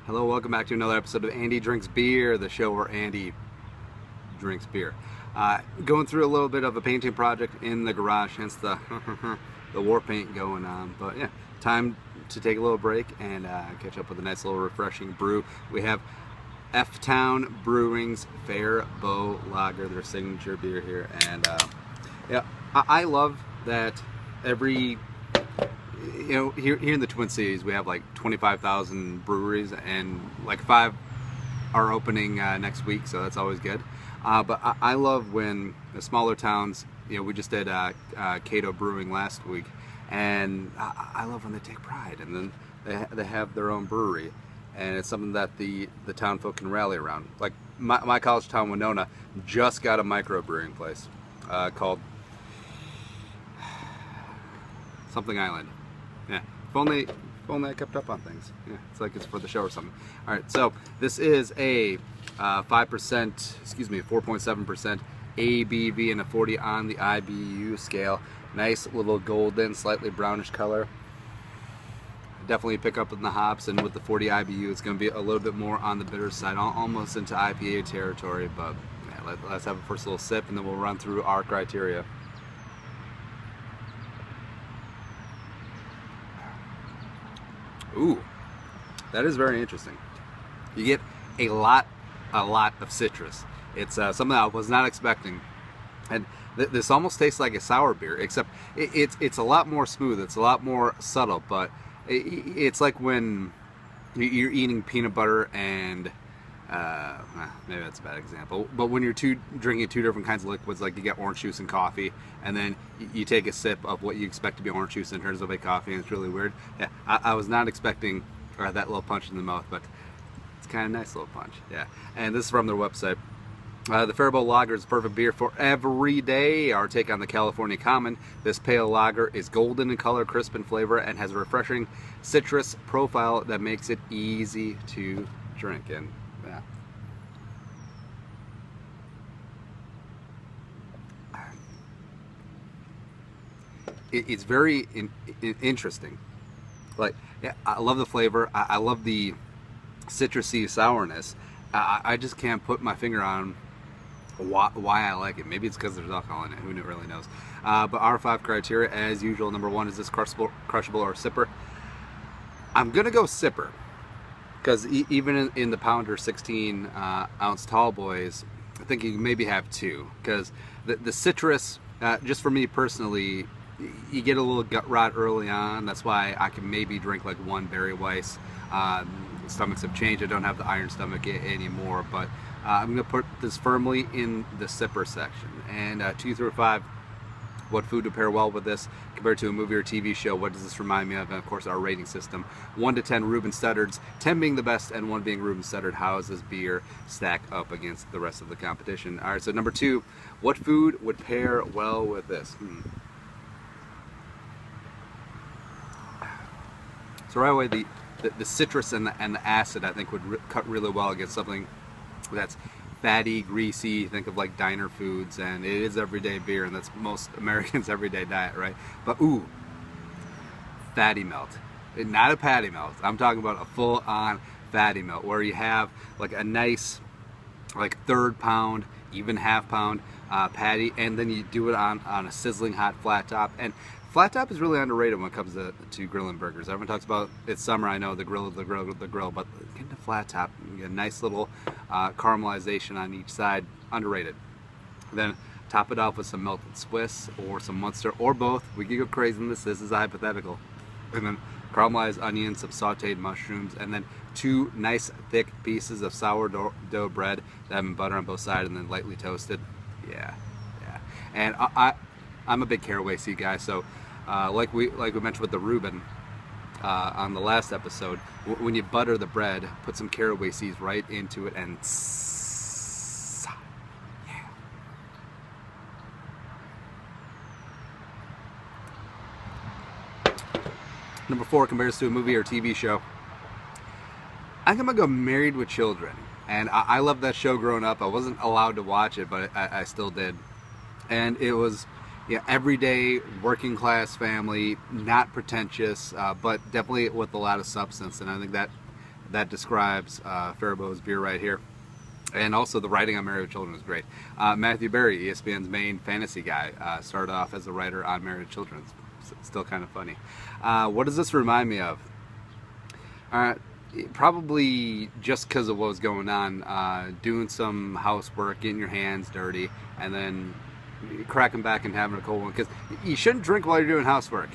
Hello, welcome back to another episode of Andy Drinks Beer, the show where Andy drinks beer. Going through a little bit of a painting project in the garage, hence the the war paint going on. But yeah, time to take a little break and catch up with a nice little refreshing brew. We have F-Town Brewing's Faribo Lager, their signature beer here, and yeah, I love that every. Here in the Twin Cities, we have like 25,000 breweries, and like 5 are opening next week, so that's always good. But I love when the smaller towns, we just did Cato Brewing last week, and I love when they take pride, and then they have their own brewery, and it's something that the town folk can rally around. Like my college town, Winona, just got a microbrewing place called something Island. Yeah, if only I kept up on things. Yeah, it's like it's for the show or something. All right, so this is a 4.7% ABV and a 40 on the IBU scale. Nice little golden, slightly brownish color. Definitely pick up in the hops, and with the 40 IBU, it's going to be a little bit more on the bitter side, almost into IPA territory. But yeah, let's have a first little sip, and then we'll run through our criteria. Ooh, that is very interesting. You get a lot of citrus. It's something I was not expecting, and this almost tastes like a sour beer, except it's a lot more smooth. It's a lot more subtle, but it's like when you're eating peanut butter and maybe that's a bad example, but when you're drinking two different kinds of liquids, like you get orange juice and coffee, and then you take a sip of what you expect to be orange juice and it turns out to be coffee, and it's really weird. Yeah, I was not expecting that little punch in the mouth, but it's kind of a nice little punch. Yeah, and this is from their website. The Faribo Lager is perfect beer for every day. Our take on the California Common. This pale lager is golden in color, crisp in flavor, and has a refreshing citrus profile that makes it easy to drink. And yeah. It's very interesting. Like, yeah, I love the flavor. I love the citrusy sourness. I just can't put my finger on why I like it. Maybe it's because there's alcohol in it. Who really knows? But our 5 criteria, as usual. Number 1, is this crushable or sipper? I'm gonna go sipper, because even in the pounder 16 ounce tall boys, I think you maybe have 2, because the citrus, just for me personally, you get a little gut rot early on. That's why I can maybe drink like 1 Berry Weiss. Stomachs have changed. I don't have the iron stomach anymore, but I'm going to put this firmly in the sipper section. And 2 through 5, what food to pair well with this compared to a movie or TV show? What does this remind me of? And of course, our rating system: 1 to 10 Reuben Studdards, 10 being the best and 1 being Reuben Studdard. How does this beer stack up against the rest of the competition? All right, so number 2, what food would pair well with this? So right away, the citrus and the acid, I think, would cut really well against something that's fatty, greasy. Think of like diner foods, and it is everyday beer, and that's most Americans' everyday diet, right? But ooh, fatty melt. Not a patty melt. I'm talking about a full-on fatty melt, where you have like a nice, like 1/3 pound, even half pound patty, and then you do it on a sizzling hot flat top. And flat top is really underrated when it comes to grilling burgers. Everyone talks about it's summer, I know, the grill, but getting a flat top, you get a nice little caramelization on each side, underrated. Then top it off with some melted Swiss or some Munster, or both. We can go crazy in this is a hypothetical. And then caramelized onions, some sauteed mushrooms, and then 2 nice thick pieces of sourdough bread that have been buttered on both sides and then lightly toasted. Yeah. And I'm a big caraway seed guy, so like we mentioned with the Reuben on the last episode, when you butter the bread, put some caraway seeds right into it, and yeah. Number 4 compares to a movie or TV show. I think I'm gonna go Married with Children, and I loved that show growing up. I wasn't allowed to watch it, but I still did, and it was yeah, everyday working class family, not pretentious, but definitely with a lot of substance. And I think that describes Faribo's beer right here. And also the writing on Married with Children is great. Matthew Berry, ESPN's main fantasy guy, started off as a writer on Married with Children. It's still kind of funny. What does this remind me of? Probably just because of what was going on, doing some housework, getting your hands dirty, and then cracking back and having a cold one. Because you shouldn't drink while you're doing housework.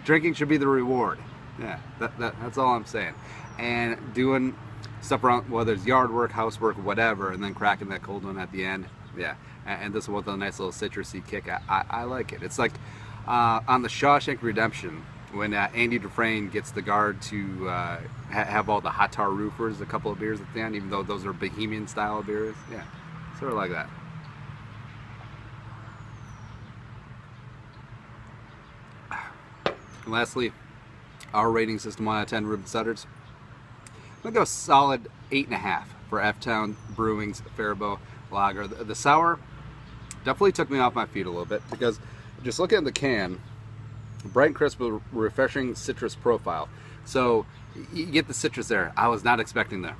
Drinking should be the reward. Yeah, that's all I'm saying. And doing stuff around, whether it's yard work, housework, whatever, and then cracking that cold one at the end. Yeah, and this one with a nice little citrusy kick. I like it. It's like on the Shawshank Redemption, when Andy Dufresne gets the guard to have all the hot tar roofers, a couple of beers at the end, even though those are Bohemian style beers. Yeah, sort of like that. And lastly, our rating system 1 out of 10 Reuben Sutters. I'm gonna go solid 8.5 for F-Town Brewing's Faribo Lager. The sour definitely took me off my feet a little bit, because just looking at the can, bright and crisp with refreshing citrus profile. So you get the citrus there. I was not expecting that,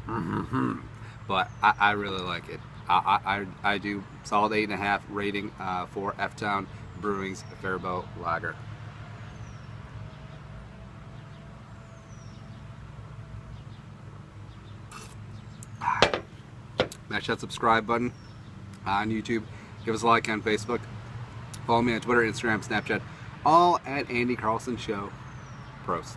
but I really like it. I do solid 8.5 rating for F-Town Brewing's Faribo Lager. Smash that subscribe button on YouTube. Give us a like on Facebook. Follow me on Twitter, Instagram, Snapchat, all at Andy Carlson Show. Prost.